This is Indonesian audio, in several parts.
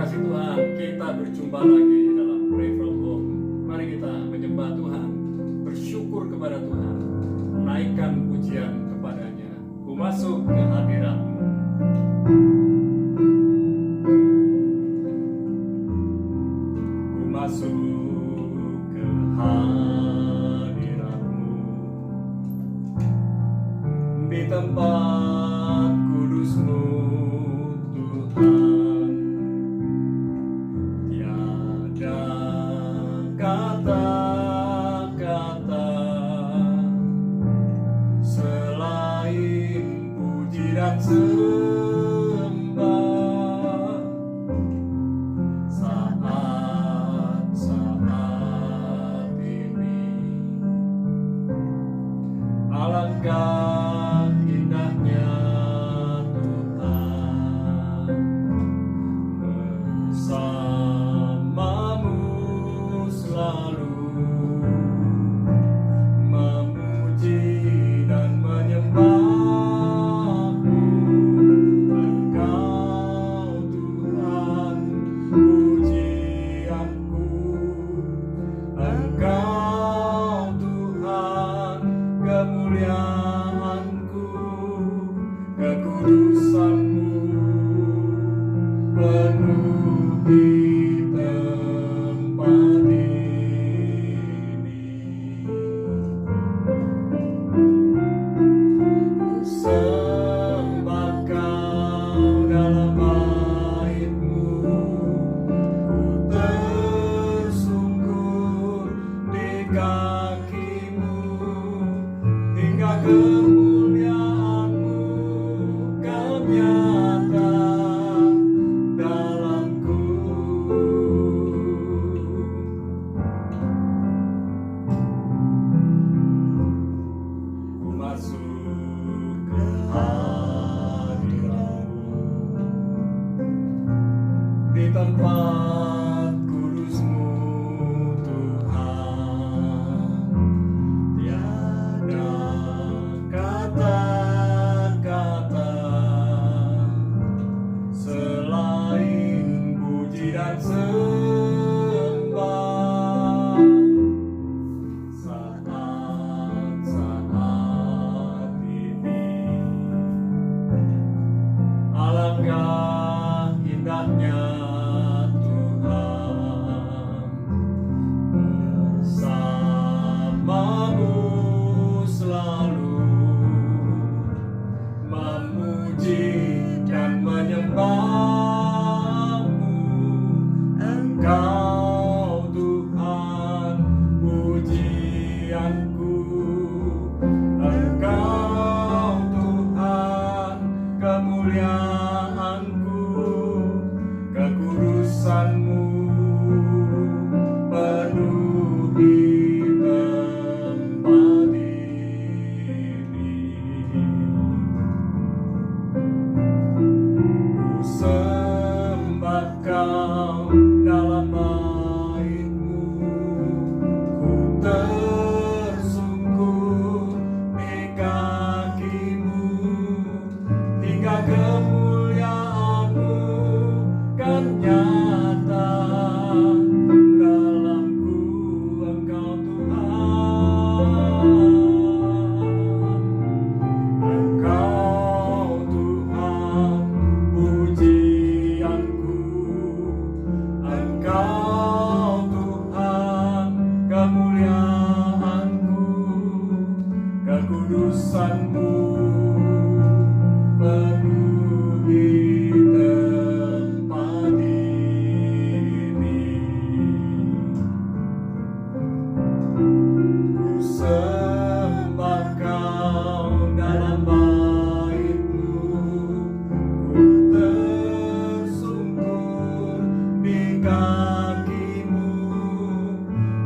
kasih Tuhan, kita berjumpa lagi dalam Pray From Home. Mari kita menyembah Tuhan, bersyukur kepada Tuhan, menaikkan pujian kepadanya. Ku masuk ke hadirat-Mu. Ku masuk ke hadirat-Mu di tempat kudus-Mu Tuhan. Tiada kata-kata selain puji dan sembah saat ini. Alangkah indahnya Tuhan bersama-Mu selalu memuji dan menyembah-Mu. Engkau Tuhan pujianku, Engkau Tuhan kemuliaanku, kekudusan-Mu penuhi tempat ini. Ku sembah Kau dalam bait-Mu, ku tersungkur di kaki-Mu, hingga kemuliaan-Mu kan nyata dalamku. Ku masuk ke hadirat-Mu di tempat kudus-Mu Tuhan. Tiada kata-kata selain puji dan sembah saat ini. Alangkah indahnya Tuhan bersama-Mu selalu memuji dan menyembah-Mu. Engkau Tuhan pujianku, Engkau Tuhan kemuliaanku, kekudusan-Mu penuhi tempat ini. Ku sembah Kau dalam bait-Mu, ku tersungkur di kaki-Mu, hingga kemuliaan-Mu kan nyata dalamku. Engkau Tuhan, Engkau Tuhan pujianku, Engkau Tuhan kemuliaanku, kekudusan-Mu penuhi tempat ini. Ku sembah Kau dalam bait-Mu, ku tersungkur di kaki-Mu,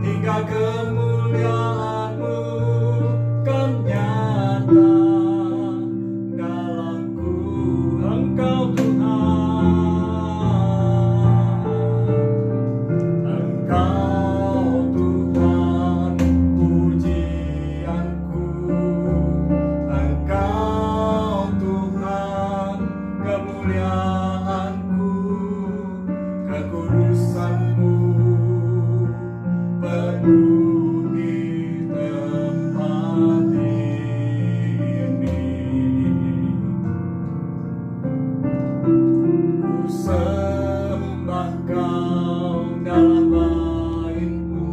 hingga kemuliaan-Mu kan nyata dalamku. Engkau Tuhan, Engkau Tuhan pujianku, Engkau Tuhan kemuliaanku, sembah Kau dalam bait-Mu,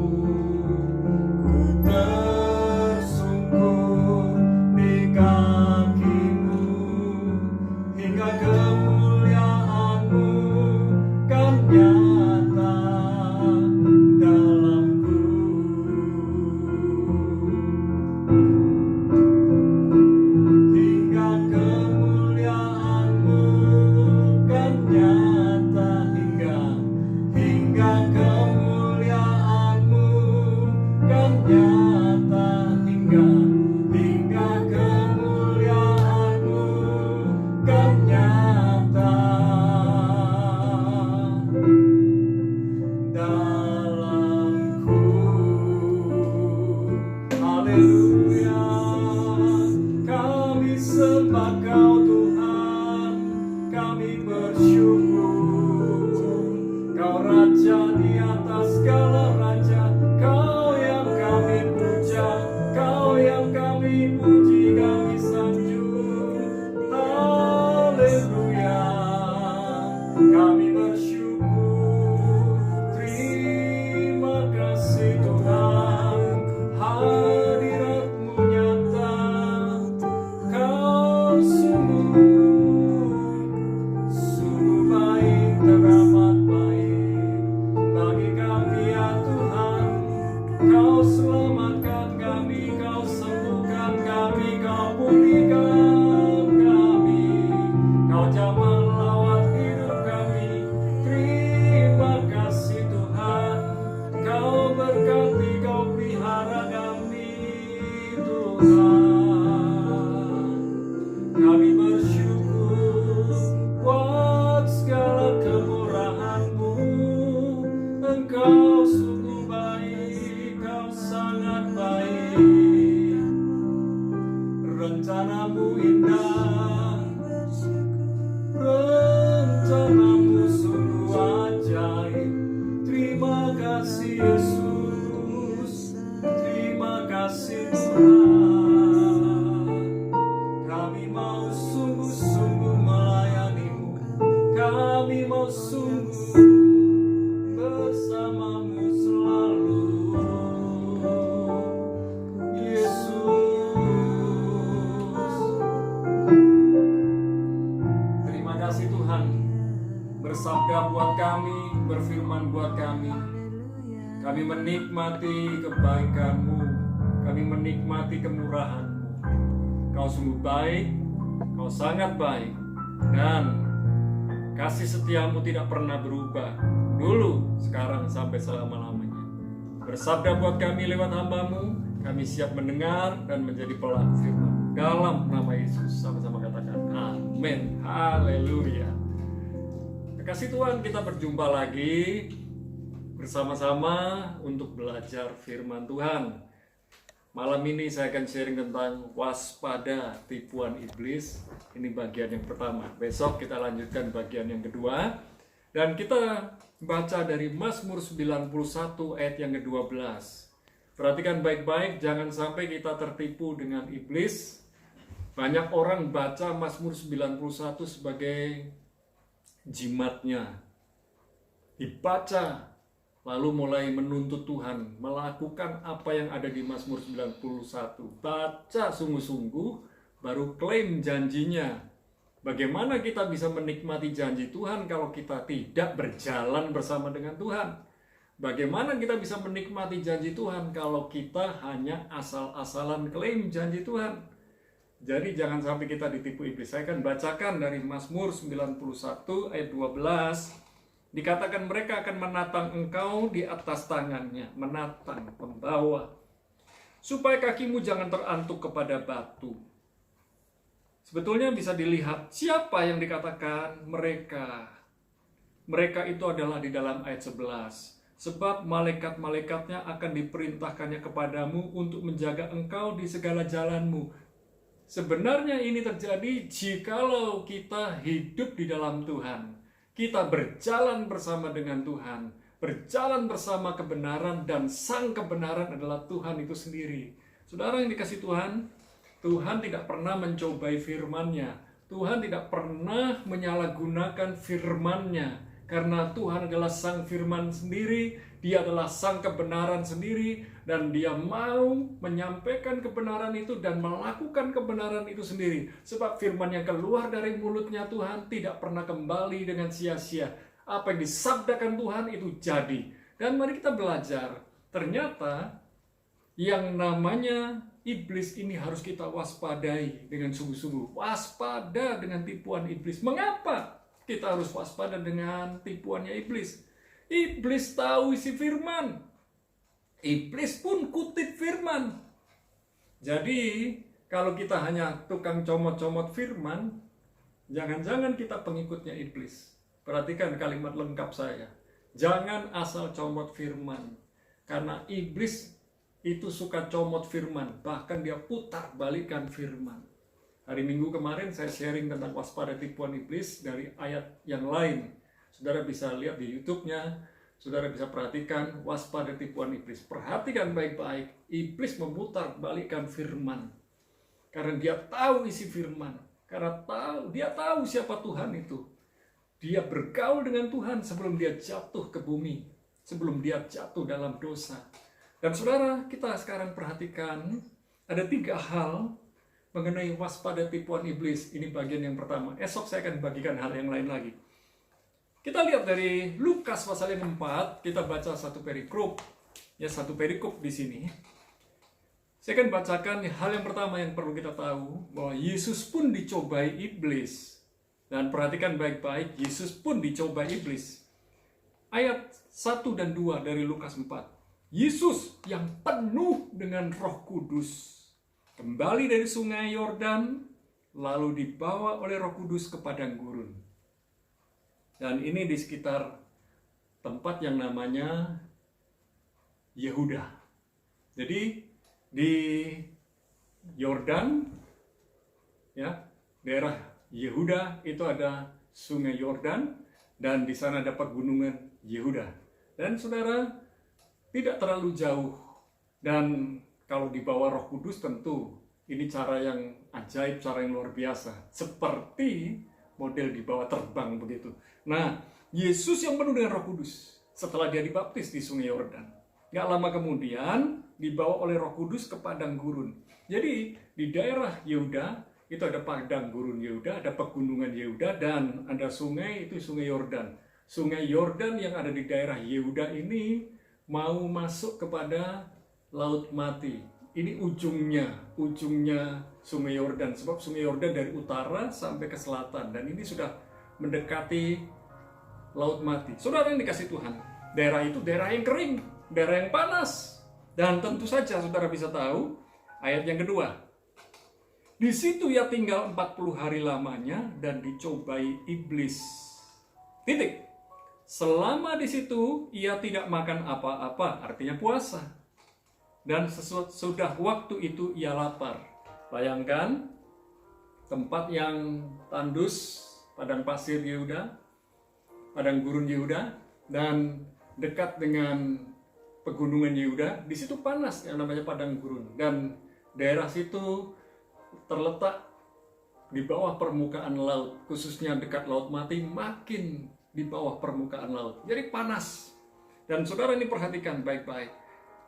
ku tersungkur di kaki-Mu, hingga kemuliaan-Mu kan nyata dalamku. Hingga kemuliaan-Mu kan nyata, hingga kemuliaan-Mu kan nyata, hingga kemuliaan-Mu kan nyata dalamku. Haleluya, kami sembah Kau Tuhan, kami bersyukur. Kau Raja di atas segala raja, Kau yang kami puja, Kau yang kami puji, kami sanjung. Haleluya, kami bersyukur. Terima kasih Tuhan, hadirat-Mu nyata. Kau sungguh baik, teramat baik bagi kami ya Tuhan. Kau selamatkan kami, Kau sembuhkan kami, Kau pulihkan kami, Kau jamah lawat hidup kami. Terima kasih Tuhan, Kau berkati, Kau pelihara kami Tuhan. Kami bersyukur buat segala kemurahan-Mu. Engkau sungguh baik, Kau sangat baik. Rencana-Mu indah, rencana-Mu sungguh ajaib. Terima kasih Yesus, terima kasih Tuhan. Kami mau sungguh-sungguh melayani-Mu, kami mau sungguh bersama-Mu selalu, Yesus. Terima kasih Tuhan, bersabda buat kami, berfirman buat kami. Kami menikmati kebaikan-Mu, kami menikmati kemurahan-Mu. Kau sungguh baik, Kau sangat baik, dan kasih setia-Mu tidak pernah berubah, dulu, sekarang, sampai selama-lamanya. Bersabda buat kami lewat hamba-Mu, kami siap mendengar dan menjadi pelaku firman. Dalam nama Yesus, sama-sama katakan amin. Haleluya. Kasih Tuhan, kita berjumpa lagi bersama-sama untuk belajar firman Tuhan. Malam ini saya akan sharing tentang waspada tipuan iblis. Ini bagian yang pertama. Besok kita lanjutkan bagian yang kedua. Dan kita baca dari Mazmur 91 ayat yang ke-12. Perhatikan baik-baik, jangan sampai kita tertipu dengan iblis. Banyak orang baca Mazmur 91 sebagai jimatnya. Dibaca, lalu mulai menuntut Tuhan, melakukan apa yang ada di Mazmur 91. Baca sungguh-sungguh, baru klaim janjinya. Bagaimana kita bisa menikmati janji Tuhan kalau kita tidak berjalan bersama dengan Tuhan? Bagaimana kita bisa menikmati janji Tuhan kalau kita hanya asal-asalan klaim janji Tuhan? Jadi jangan sampai kita ditipu iblis. Saya akan bacakan dari Mazmur 91 ayat 12. Dikatakan mereka akan menatang engkau di atas tangannya, menatang, membawa, supaya kakimu jangan terantuk kepada batu. Sebetulnya bisa dilihat siapa yang dikatakan mereka. Mereka itu adalah di dalam ayat 11. Sebab malaikat-malaikatnya akan diperintahkannya kepadamu untuk menjaga engkau di segala jalanmu. Sebenarnya ini terjadi jikalau kita hidup di dalam Tuhan. Kita berjalan bersama dengan Tuhan, berjalan bersama kebenaran, dan sang kebenaran adalah Tuhan itu sendiri. Saudara yang dikasih Tuhan, Tuhan tidak pernah mencobai firman-Nya. Tuhan tidak pernah menyalahgunakan firman-Nya. Karena Tuhan adalah sang firman sendiri, Dia adalah sang kebenaran sendiri, dan Dia mau menyampaikan kebenaran itu dan melakukan kebenaran itu sendiri. Sebab firman yang keluar dari mulutnya Tuhan tidak pernah kembali dengan sia-sia. Apa yang disabdakan Tuhan itu jadi. Dan mari kita belajar, ternyata yang namanya iblis ini harus kita waspadai dengan sungguh-sungguh. Waspada dengan tipuan iblis. Mengapa kita harus waspada dengan tipuannya iblis? Iblis tahu isi firman. Iblis pun kutip firman. Jadi, kalau kita hanya tukang comot-comot firman, jangan-jangan kita pengikutnya iblis. Perhatikan kalimat lengkap saya. Jangan asal comot firman. Karena iblis itu suka comot firman. Bahkan dia putar balikan firman. Hari Minggu kemarin saya sharing tentang waspada tipuan iblis dari ayat yang lain. Saudara bisa lihat di YouTube-nya, saudara bisa perhatikan waspada tipuan iblis. Perhatikan baik-baik, iblis memutar balikan firman. Karena dia tahu isi firman. Karena dia tahu siapa Tuhan itu. Dia bergaul dengan Tuhan sebelum dia jatuh ke bumi. Sebelum dia jatuh dalam dosa. Dan saudara, kita sekarang perhatikan ada 3 hal mengenai waspada tipuan iblis. Ini bagian yang pertama. Esok saya akan bagikan hal yang lain lagi. Kita lihat dari Lukas pasal yang 4, kita baca satu perikop. Ya, satu perikop di sini. Saya akan bacakan hal yang pertama yang perlu kita tahu, bahwa Yesus pun dicobai iblis. Dan perhatikan baik-baik, Yesus pun dicobai iblis. Ayat 1 dan 2 dari Lukas 4. Yesus yang penuh dengan Roh Kudus kembali dari sungai Yordan, lalu dibawa oleh Roh Kudus ke padang gurun. Dan ini di sekitar tempat yang namanya Yehuda. Jadi di Yordan, ya, daerah Yehuda itu ada sungai Yordan, dan di sana ada pegunungan Yehuda. Dan saudara, tidak terlalu jauh. Dan kalau di bawah Roh Kudus tentu ini cara yang ajaib, cara yang luar biasa. Seperti model di bawah terbang begitu. Nah, Yesus yang penuh dengan Roh Kudus setelah dia dibaptis di sungai Yordan. Gak lama kemudian dibawa oleh Roh Kudus ke padang gurun. Jadi di daerah Yehuda itu ada padang gurun Yehuda, ada pegunungan Yehuda, dan ada sungai, itu sungai Yordan. Sungai Yordan yang ada di daerah Yehuda ini mau masuk kepada Laut Mati. Ini ujungnya sungai Yordan. Sebab sungai Yordan dari utara sampai ke selatan. Dan ini sudah mendekati Laut Mati. Saudara yang dikasih Tuhan, daerah itu daerah yang kering, daerah yang panas. Dan tentu saja saudara bisa tahu, ayat yang kedua. Di situ ia tinggal 40 hari lamanya dan dicobai iblis. Titik. Selama di situ ia tidak makan apa-apa, artinya puasa. Dan sesudah waktu itu ia lapar. Bayangkan tempat yang tandus, padang pasir Yehuda, padang gurun Yehuda, dan dekat dengan pegunungan Yehuda. Di situ panas, yang namanya padang gurun. Dan daerah situ terletak di bawah permukaan laut, khususnya dekat Laut Mati, makin di bawah permukaan laut. Jadi panas. Dan saudara ini perhatikan baik-baik.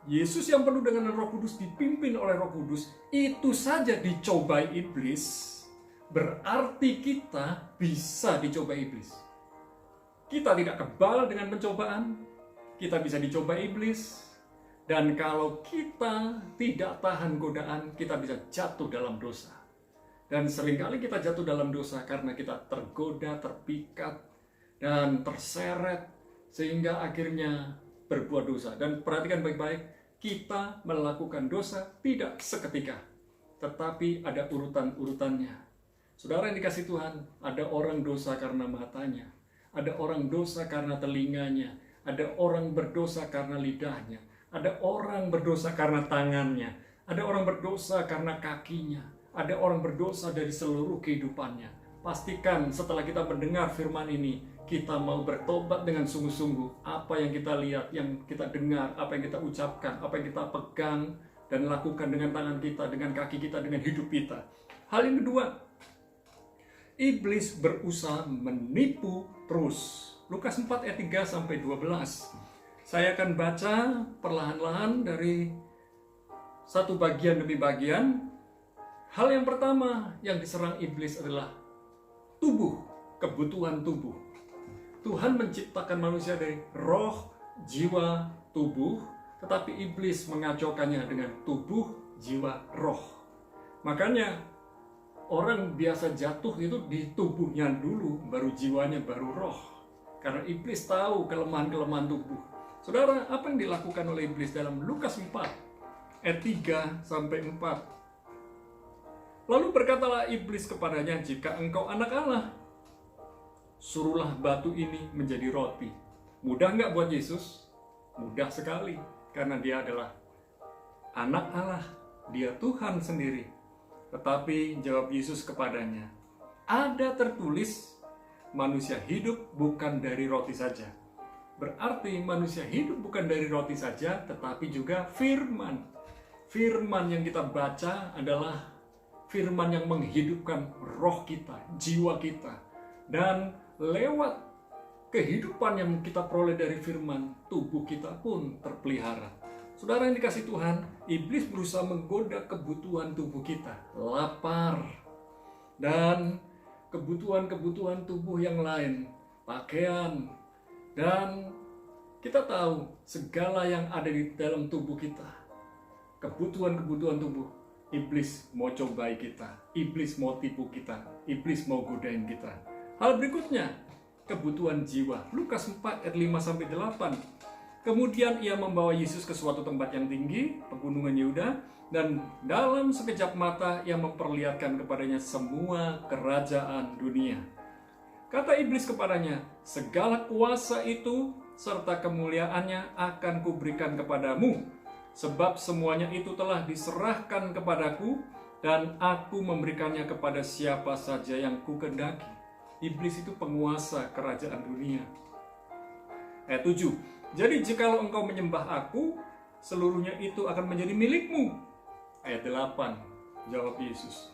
Yesus yang penuh dengan Roh Kudus, dipimpin oleh Roh Kudus, itu saja dicobai iblis. Berarti kita bisa dicobai iblis. Kita tidak kebal dengan pencobaan, kita bisa dicobai iblis. Dan kalau kita tidak tahan godaan, kita bisa jatuh dalam dosa. Dan seringkali kita jatuh dalam dosa karena kita tergoda, terpikat, dan terseret, sehingga akhirnya berbuat dosa. Dan perhatikan baik-baik, kita melakukan dosa tidak seketika, tetapi ada urutan-urutannya. Saudara yang dikasih Tuhan, ada orang dosa karena matanya, ada orang dosa karena telinganya, ada orang berdosa karena lidahnya, ada orang berdosa karena tangannya, ada orang berdosa karena kakinya, ada orang berdosa dari seluruh kehidupannya. Pastikan setelah kita mendengar firman ini, kita mau bertobat dengan sungguh-sungguh. Apa yang kita lihat, yang kita dengar, apa yang kita ucapkan, apa yang kita pegang dan lakukan dengan tangan kita, dengan kaki kita, dengan hidup kita. Hal yang kedua, iblis berusaha menipu terus. Lukas 4 ayat 3 sampai 12. Saya akan baca perlahan-lahan dari satu bagian demi bagian. Hal yang pertama yang diserang iblis adalah tubuh, kebutuhan tubuh. Tuhan menciptakan manusia dari roh, jiwa, tubuh, tetapi iblis mengacaukannya dengan tubuh, jiwa, roh. Makanya orang biasa jatuh itu di tubuhnya dulu, baru jiwanya, baru roh. Karena iblis tahu kelemahan-kelemahan tubuh. Saudara, apa yang dilakukan oleh iblis dalam Lukas 4 ayat 3 sampai 4? Lalu berkatalah iblis kepadanya, jika engkau anak Allah, suruhlah batu ini menjadi roti. Mudah nggak buat Yesus? Mudah sekali, karena dia adalah anak Allah, dia Tuhan sendiri. Tetapi jawab Yesus kepadanya, ada tertulis, manusia hidup bukan dari roti saja. Berarti manusia hidup bukan dari roti saja, tetapi juga firman. Firman yang kita baca adalah firman yang menghidupkan roh kita, jiwa kita. Dan lewat kehidupan yang kita peroleh dari firman, tubuh kita pun terpelihara. Saudara yang dikasih Tuhan, iblis berusaha menggoda kebutuhan tubuh kita. Lapar. Dan kebutuhan-kebutuhan tubuh yang lain. Pakaian. Dan kita tahu segala yang ada di dalam tubuh kita. Kebutuhan-kebutuhan tubuh. Iblis mau cobai kita, iblis mau tipu kita, iblis mau godain kita. Hal berikutnya, kebutuhan jiwa. Lukas 4 ayat 5 sampai 8. Kemudian ia membawa Yesus ke suatu tempat yang tinggi, pegunungan Yehuda, dan dalam sekejap mata ia memperlihatkan kepadanya semua kerajaan dunia. Kata iblis kepadanya, segala kuasa itu serta kemuliaannya akan kuberikan kepadamu. Sebab semuanya itu telah diserahkan kepadaku, dan aku memberikannya kepada siapa saja yang kukendaki. Iblis itu penguasa kerajaan dunia. Ayat 7. Jadi jikalau engkau menyembah aku, seluruhnya itu akan menjadi milikmu. Ayat 8. Jawab Yesus.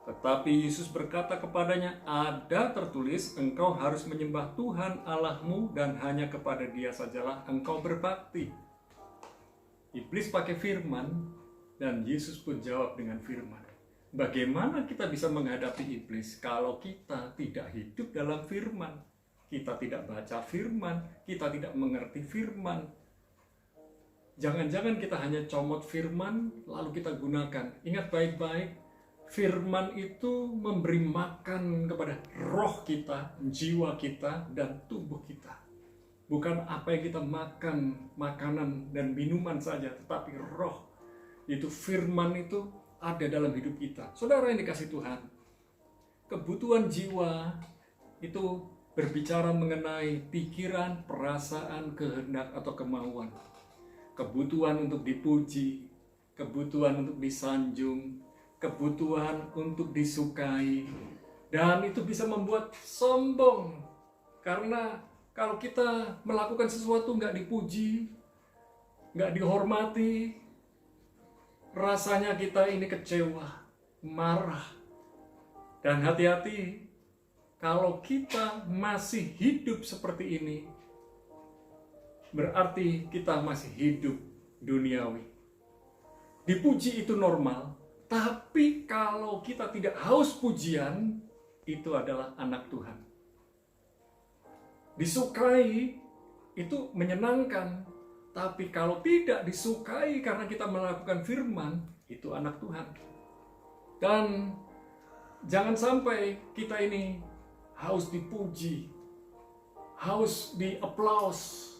Tetapi Yesus berkata kepadanya, ada tertulis, engkau harus menyembah Tuhan Allahmu, dan hanya kepada Dia sajalah engkau berbakti. Iblis pakai firman, dan Yesus pun jawab dengan firman. Bagaimana kita bisa menghadapi iblis kalau kita tidak hidup dalam firman? Kita tidak baca firman, kita tidak mengerti firman. Jangan-jangan kita hanya comot firman, lalu kita gunakan. Ingat baik-baik, firman itu memberi makan kepada roh kita, jiwa kita, dan tubuh kita. Bukan apa yang kita makan, makanan dan minuman saja, tetapi roh. Itu firman itu ada dalam hidup kita. Saudara yang dikasih Tuhan, kebutuhan jiwa itu berbicara mengenai pikiran, perasaan, kehendak, atau kemauan. Kebutuhan untuk dipuji, kebutuhan untuk disanjung, kebutuhan untuk disukai. Dan itu bisa membuat sombong, karena kalau kita melakukan sesuatu nggak dipuji, nggak dihormati, rasanya kita ini kecewa, marah. Dan hati-hati, kalau kita masih hidup seperti ini, berarti kita masih hidup duniawi. Dipuji itu normal, tapi kalau kita tidak haus pujian, itu adalah anak Tuhan. Disukai itu menyenangkan, tapi kalau tidak disukai karena kita melakukan firman, itu anak Tuhan. Dan jangan sampai kita ini haus dipuji, haus di aplaus,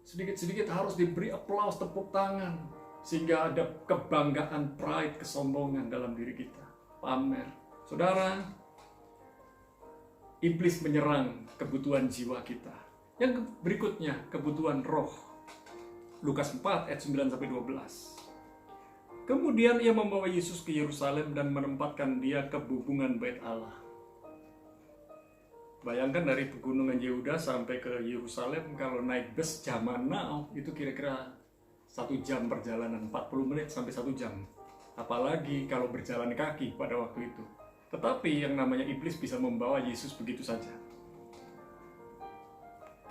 sedikit-sedikit harus diberi aplaus, tepuk tangan, sehingga ada kebanggaan, pride, kesombongan dalam diri kita, pamer. Saudara, iblis menyerang kebutuhan jiwa kita. Yang berikutnya, kebutuhan roh. Lukas 4 ayat 9 sampai 12. Kemudian ia membawa Yesus ke Yerusalem dan menempatkan dia ke bubungan Bait Allah. Bayangkan dari pegunungan Yehuda sampai ke Yerusalem, kalau naik bus zaman now itu kira-kira 1 jam perjalanan, 40 menit sampai 1 jam. Apalagi kalau berjalan kaki pada waktu itu. Tetapi yang namanya iblis bisa membawa Yesus begitu saja.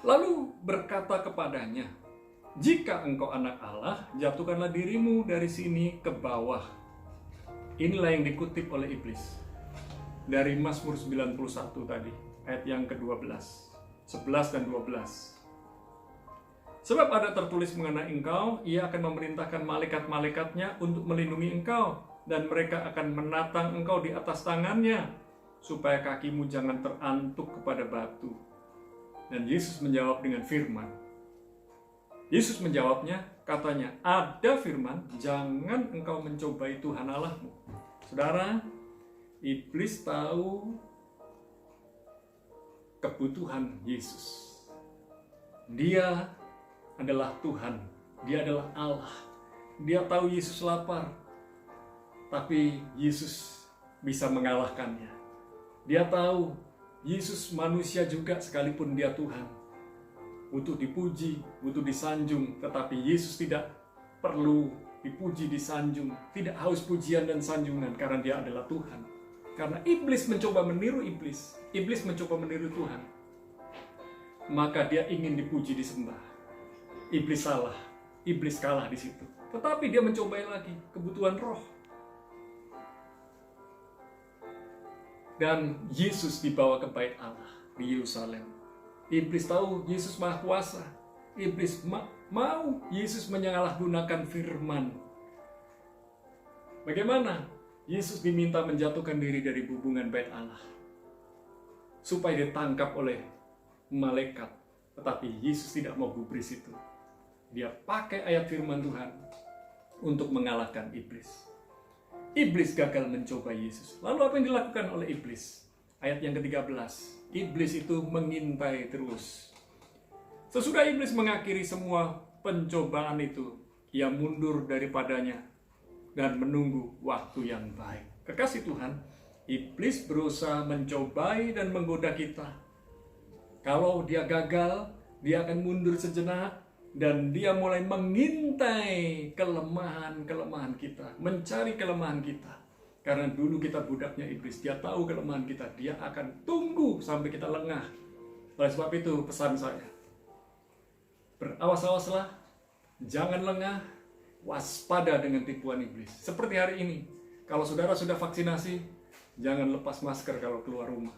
Lalu berkata kepadanya, "Jika engkau anak Allah, jatuhkanlah dirimu dari sini ke bawah." Inilah yang dikutip oleh iblis dari Mazmur 91 tadi, ayat yang ke-12, 11 dan 12. "Sebab ada tertulis mengenai engkau, ia akan memerintahkan malaikat-malaikatnya untuk melindungi engkau, dan mereka akan menatang engkau di atas tangannya, supaya kakimu jangan terantuk kepada batu." Dan Yesus menjawab dengan firman. Yesus menjawabnya, katanya, "Ada firman, jangan engkau mencobai Tuhan Allahmu." Saudara, iblis tahu kebutuhan Yesus. Dia adalah Tuhan, dia adalah Allah. Dia tahu Yesus lapar, tapi Yesus bisa mengalahkannya. Dia tahu Yesus manusia juga sekalipun dia Tuhan. Butuh dipuji, butuh disanjung, tetapi Yesus tidak perlu dipuji, disanjung, tidak haus pujian dan sanjungan karena dia adalah Tuhan. Karena iblis mencoba meniru iblis mencoba meniru Tuhan. Maka dia ingin dipuji, disembah. Iblis salah, iblis kalah di situ. Tetapi dia mencobai lagi kebutuhan roh. Dan Yesus dibawa ke bait Allah di Yerusalem. Iblis tahu Yesus Maha Kuasa. Iblis mau Yesus menyalahgunakan firman. Bagaimana Yesus diminta menjatuhkan diri dari hubungan bait Allah supaya ditangkap oleh malaikat. Tetapi Yesus tidak mau gubris itu. Dia pakai ayat firman Tuhan untuk mengalahkan iblis. Iblis gagal mencoba Yesus. Lalu apa yang dilakukan oleh iblis? Ayat yang ke-13. Iblis itu mengintai terus. Sesudah iblis mengakhiri semua pencobaan itu, ia mundur daripadanya dan menunggu waktu yang baik. Kekasih Tuhan, iblis berusaha mencobai dan menggoda kita. Kalau dia gagal, dia akan mundur sejenak dan dia mulai mengintai kelemahan-kelemahan kita, mencari kelemahan kita. Karena dulu kita budaknya iblis, dia tahu kelemahan kita, dia akan tunggu sampai kita lengah. Oleh sebab itu pesan saya, berawas-awaslah, jangan lengah, waspada dengan tipuan iblis. Seperti hari ini, kalau saudara sudah vaksinasi, jangan lepas masker kalau keluar rumah.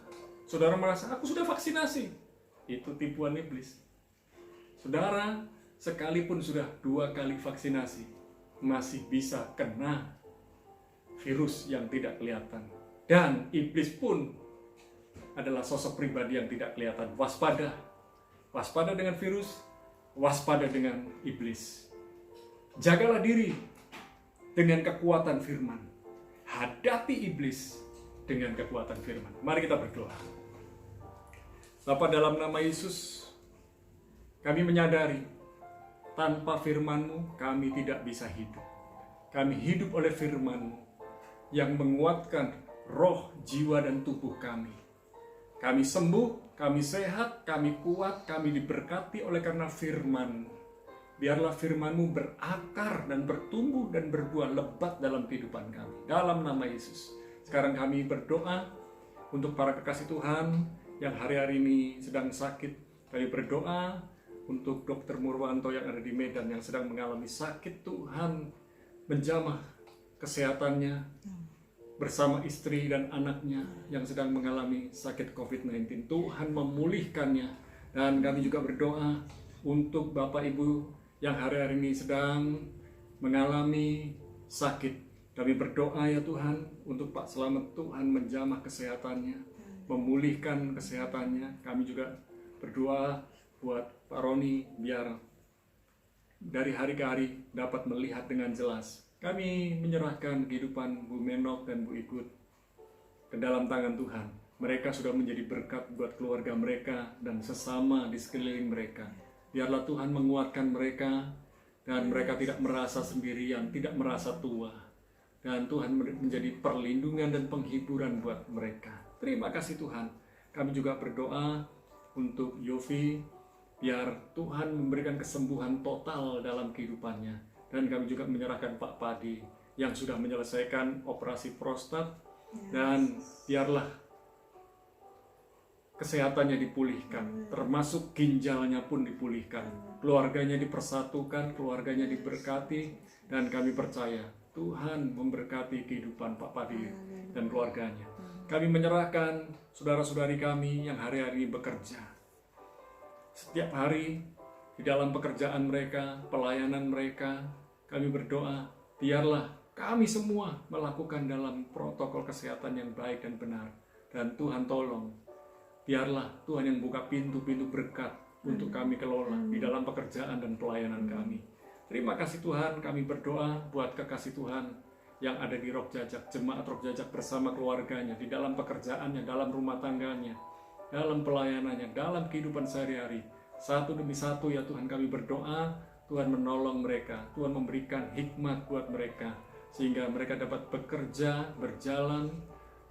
Saudara merasa, aku sudah vaksinasi, itu tipuan iblis. Saudara, sekalipun sudah 2 kali vaksinasi, masih bisa kena virus yang tidak kelihatan. Dan iblis pun adalah sosok pribadi yang tidak kelihatan. Waspada. Waspada dengan virus, waspada dengan iblis. Jagalah diri dengan kekuatan firman. Hadapi iblis dengan kekuatan firman. Mari kita berdoa. Bapa, dalam nama Yesus, kami menyadari tanpa firman-Mu kami tidak bisa hidup. Kami hidup oleh firman-Mu yang menguatkan roh, jiwa, dan tubuh kami. Kami sembuh, kami sehat, kami kuat, kami diberkati oleh karena firman-Mu. Biarlah firman-Mu berakar dan bertumbuh dan berbuah lebat dalam kehidupan kami. Dalam nama Yesus. Sekarang kami berdoa untuk para kekasih Tuhan yang hari-hari ini sedang sakit. Kami berdoa untuk Dr. Murwanto yang ada di Medan yang sedang mengalami sakit. Tuhan menjamah kesehatannya bersama istri dan anaknya yang sedang mengalami sakit COVID-19. Tuhan memulihkannya. Dan kami juga berdoa untuk Bapak Ibu yang hari-hari ini sedang mengalami sakit. Kami berdoa ya Tuhan untuk Pak Selamat, Tuhan menjamah kesehatannya, memulihkan kesehatannya. Kami juga berdoa buat Pak Roni biar dari hari ke hari dapat melihat dengan jelas. Kami menyerahkan kehidupan Bu Menok dan Bu Ikut ke dalam tangan Tuhan. Mereka sudah menjadi berkat buat keluarga mereka dan sesama di sekeliling mereka. Biarlah Tuhan menguatkan mereka dan mereka tidak merasa sendirian, tidak merasa tua. Dan Tuhan menjadi perlindungan dan penghiburan buat mereka. Terima kasih Tuhan. Kami juga berdoa untuk Yofi, biar Tuhan memberikan kesembuhan total dalam kehidupannya. Dan kami juga menyerahkan Pak Padi yang sudah menyelesaikan operasi prostat Dan biarlah kesehatannya dipulihkan, termasuk ginjalnya pun dipulihkan, keluarganya dipersatukan, keluarganya diberkati, dan kami percaya Tuhan memberkati kehidupan Pak Padi dan keluarganya. Kami menyerahkan saudara-saudari kami yang hari-hari bekerja. Setiap hari di dalam pekerjaan mereka, pelayanan mereka, kami berdoa, biarlah kami semua melakukan dalam protokol kesehatan yang baik dan benar. Dan Tuhan tolong, biarlah Tuhan yang buka pintu-pintu berkat untuk kami kelola di dalam pekerjaan dan pelayanan kami. Terima kasih Tuhan, kami berdoa buat kekasih Tuhan yang ada di Roh Jajak, jemaat Roh Jajak bersama keluarganya, di dalam pekerjaannya, dalam rumah tangganya, dalam pelayanannya, dalam kehidupan sehari-hari. Satu demi satu ya Tuhan kami berdoa, Tuhan menolong mereka, Tuhan memberikan hikmat buat mereka, sehingga mereka dapat bekerja, berjalan,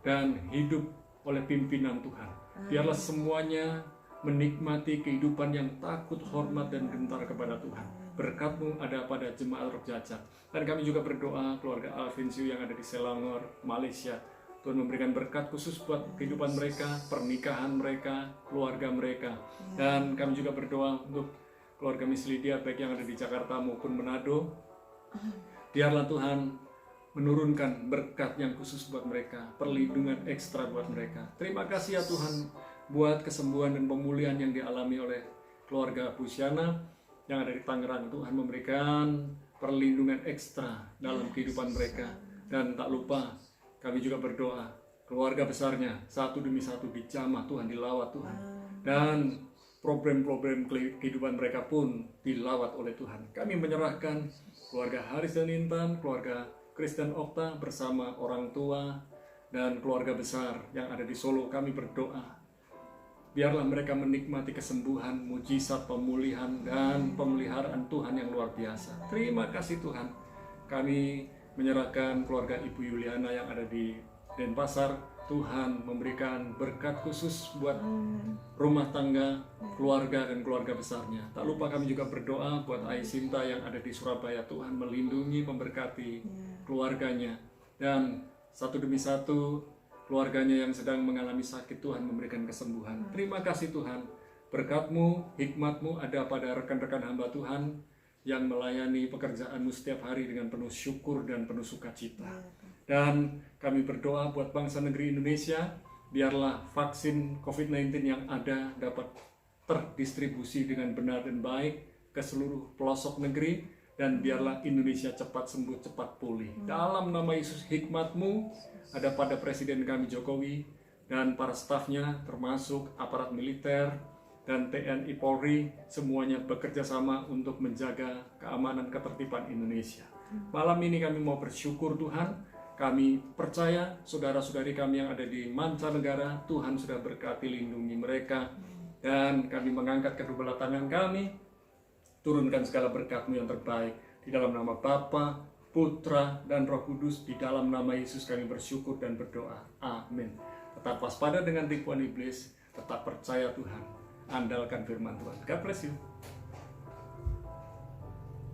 dan hidup oleh pimpinan Tuhan. Biarlah semuanya menikmati kehidupan yang takut, hormat, dan gentar kepada Tuhan. Berkat-Mu ada pada jemaat Roh Jajak. Dan kami juga berdoa keluarga Alvinsiu yang ada di Selangor, Malaysia. Tuhan memberikan berkat khusus buat kehidupan mereka, pernikahan mereka, keluarga mereka. Dan kami juga berdoa untuk keluarga Miss Lydia baik yang ada di Jakarta maupun Manado. Biarlah Tuhan menurunkan berkat yang khusus buat mereka, perlindungan ekstra buat mereka. Terima kasih ya Tuhan buat kesembuhan dan pemulihan yang dialami oleh keluarga Busyana yang ada di Tangerang. Tuhan memberikan perlindungan ekstra dalam kehidupan mereka. Dan tak lupa kami juga berdoa keluarga besarnya satu demi satu dijamah Tuhan, dilawat Tuhan. Dan problem-problem kehidupan mereka pun dilawat oleh Tuhan. Kami menyerahkan keluarga Haris dan Intan, keluarga Kristen Okta bersama orang tua dan keluarga besar yang ada di Solo. Kami berdoa biarlah mereka menikmati kesembuhan, mujizat, pemulihan, dan pemeliharaan Tuhan yang luar biasa. Terima kasih Tuhan. Kami menyerahkan keluarga Ibu Yuliana yang ada di Denpasar. Tuhan memberikan berkat khusus buat rumah tangga, keluarga, dan keluarga besarnya. Tak lupa kami juga berdoa buat Aisinta yang ada di Surabaya. Tuhan melindungi, memberkati keluarganya. Dan satu demi satu keluarganya yang sedang mengalami sakit, Tuhan memberikan kesembuhan. Terima kasih Tuhan. Berkat-Mu, hikmat-Mu ada pada rekan-rekan hamba Tuhan yang melayani pekerjaan-Mu setiap hari dengan penuh syukur dan penuh sukacita. Dan kami berdoa buat bangsa negeri Indonesia, biarlah vaksin COVID-19 yang ada dapat terdistribusi dengan benar dan baik ke seluruh pelosok negeri, dan biarlah Indonesia cepat sembuh, cepat pulih. Dalam nama Yesus, hikmat-Mu ada pada Presiden kami Jokowi dan para stafnya, termasuk aparat militer dan TNI Polri, semuanya bekerja sama untuk menjaga keamanan ketertiban Indonesia. Malam ini kami mau bersyukur Tuhan. Kami percaya saudara-saudari kami yang ada di mancanegara, Tuhan sudah berkati, lindungi mereka. Dan kami mengangkat kedua belah tangan kami, turunkan segala berkat-Mu yang terbaik. Di dalam nama Bapa, Putra, dan Roh Kudus, di dalam nama Yesus kami bersyukur dan berdoa. Amin. Tetap waspada dengan tipuan iblis, tetap percaya Tuhan. Andalkan firman Tuhan. God bless you.